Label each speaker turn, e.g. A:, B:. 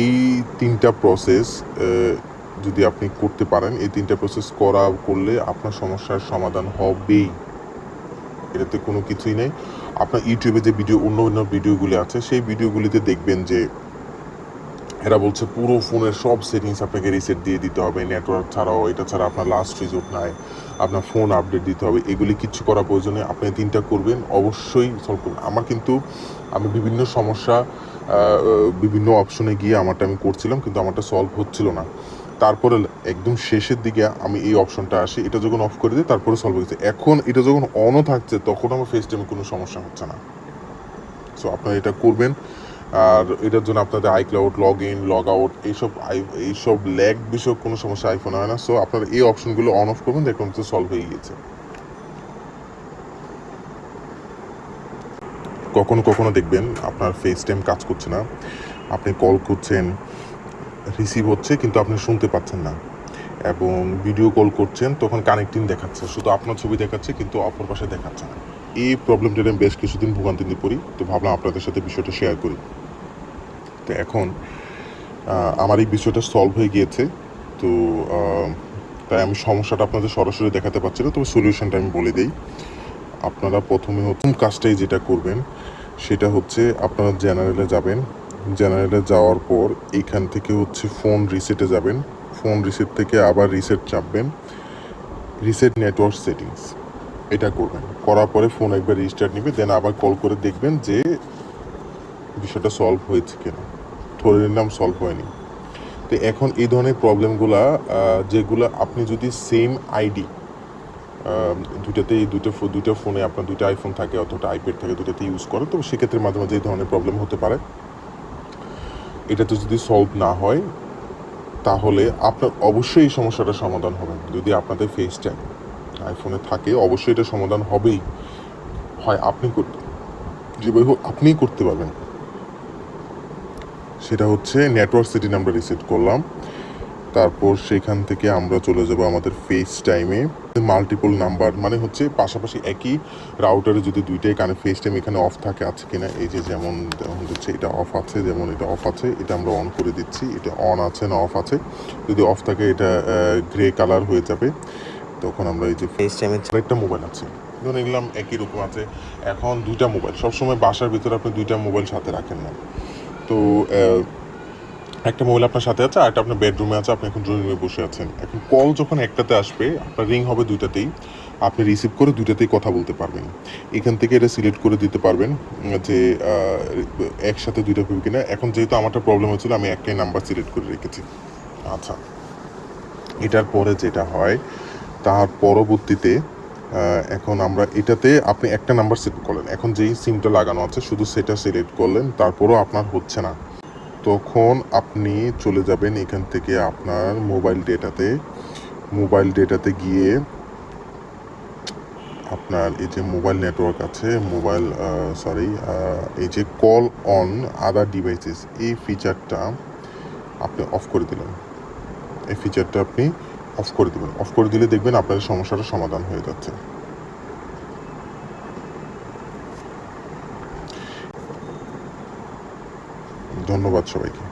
A: এই 3টা প্রসেস যদি আপনি করতে পারেন, এই 3টা প্রসেস করলে আপনার সমস্যার সমাধান হবেই। এটাতে কোনো কিছুই নেই। আপনার ইউটিউবে যে অন্য ভিডিওগুলি আছে, সেই ভিডিওগুলিতে দেখবেন যে এরা বলছে পুরো ফোনের সব সেটিংস আপনাকে রিসেট দিয়ে দিতে হবে, নেটওয়ার্ক ছাড়াও, এটা ছাড়া আপনার লাস্ট রিসোর্ট নাই, আপনার ফোন আপডেট দিতে হবে। এগুলি কিচ্ছু করা প্রয়োজনে আপনি 3টা করবেন, অবশ্যই সলভ করবেন। আমি বিভিন্ন সমস্যা বিভিন্ন অপশনে গিয়ে আমি করছিলাম, কিন্তু আমারটা সলভ হচ্ছিল না। তারপরে একদম শেষের দিকে আমি এই অপশনটা আসি, এটা যখন অফ করে দিই তারপরে সলভ হয়েছে। এখন এটা যখন অনও থাকছে তখন আমার ফেস টাইমে কোনো সমস্যা হচ্ছে না। সো আপনারা এটা করবেন। আর এটার জন্য আপনাদের iCloud log in log out এইসব ল্যাগ বিষয়ক কোনো সমস্যা আইফোনে হয় না। সো আপনারা এই অপশনগুলো অন অফ করবেন, দেখুন তো সলভ হয়ে গিয়েছে। কখনো দেখবেন আপনার ফেস টাইম কাজ করছে না, আপনি কল করছেন, রিসিভ হচ্ছে কিন্তু আপনি শুনতে পাচ্ছেন না, এবং ভিডিও কল করছেন তখন কানেক্টিং দেখাচ্ছে, শুধু আপনার ছবি দেখাচ্ছে কিন্তু অপর পাশে দেখাচ্ছে না। এই প্রবলেমটা আমি বেশ কিছুদিন ভোগান্তিতে পড়ি, তো ভাবলাম আপনাদের সাথে বিষয়টা শেয়ার করি। তো এখন আমার এই বিষয়টা সলভ হয়ে গিয়েছে। তো তাই আমি সমস্যাটা আপনাদের সরাসরি দেখাতে পারছি না, তবে সলিউশনটা আমি বলে দিই। আপনারা প্রথমে কাজটাই যেটা করবেন সেটা হচ্ছে আপনারা জেনারেলে যাবেন। জেনারেলে যাওয়ার পর এইখান থেকে ফোন রিসেটে যাবেন। ফোন রিসেট থেকে আবার রিসেট চাপবেন, রিসেট নেটওয়ার্ক সেটিংস এটা করবেন। করার পরে ফোন একবার রিস্টার্ট নেবে, দেন আবার কল করে দেখবেন যে বিষয়টা সলভ হয়েছে কিনা। ধরে নিলাম সলভ হয়নি। তো এখন এই ধরনের প্রবলেমগুলা যেগুলো আপনি যদি সেম আইডি দুইটা ফোনে আপনার দুইটা আইফোন থাকে অথবা আইপ্যাড থাকে, দুইটাতে ইউজ করে, তো সেক্ষেত্রে মাঝে মাঝে এই ধরনের প্রবলেম হতে পারে। এটাতে যদি সলভ না হয় তাহলে আপনার অবশ্যই এই সমস্যাটার সমাধান হবে। যদি আপনাদের ফেস টাইম আইফোনে থাকে অবশ্যই এটা সমাধান হবেই। হয় যেভাবে হোক আপনিই করতে পারবেন। সেটা হচ্ছে নেটওয়ার্ক সেটিং আমরা রিসেট করলাম, তারপর সেখান থেকে আমরা চলে যাব আমাদের ফেস টাইমে। মাল্টিপল নাম্বার মানে পাশাপাশি একই রাউটারে যদি দুইটাই ফেস টাইম এখানে অফ থাকে আছে কিনা, এই যে যেমন এটা অফ আছে, যেমন এটা অফ আছে, এটা আমরা অন করে দিচ্ছি, এটা অন আছে না অফ আছে। যদি অফ থাকে এটা গ্রে কালার হয়ে যাবে, তখন আমরা এই যে ফেস টাইমে একটা মোবাইল আছে, ধরে নিলাম একই রকম আছে। এখন দুইটা মোবাইল সবসময় বাসার ভিতরে আপনি দুইটা মোবাইল সাথে রাখেন না, তো একটা মোবাইল আপনার সাথে আছে আর একটা আপনার বেডরুমে আছে, আপনি এখন ড্রয়িং রুমে বসে আছেন। এখন কল যখন একটাতে আসবে আপনার রিং হবে দুইটাতেই, আপনি রিসিভ করে দুইটাতেই কথা বলতে পারবেন। এখান থেকে এটা সিলেক্ট করে দিতে পারবেন যে একসাথে দুইটা হবে কিনা। এখন যেহেতু আমারটা প্রবলেম হচ্ছিল আমি একটাই নাম্বার সিলেক্ট করে রেখেছি। আচ্ছা, এটার পরে যেটা হয় তার পরবর্তীতে এখন আমরা এটাতে আপনি একটা নাম্বার সিলেক্ট করলেন, এখন যেই সিমটা লাগানো আছে শুধু সেটা সিলেক্ট করলেন, তারপরও আপনার হচ্ছে না, তখন আপনি চলে যাবেন এখান থেকে আপনার মোবাইল ডেটাতে গিয়ে আপনার এই যে মোবাইল নেটওয়ার্ক আছে, এই যে কল অন আদার ডিভাইসেস, এই ফিচারটা আপনি অফ করে দিলেন। এই ফিচারটা আপনি অফ করে দেবেন। অফ করে দিলে দেখবেন আপনার সমস্যাটা সমাধান হয়ে যাচ্ছে। ধন্যবাদ সবাইকে।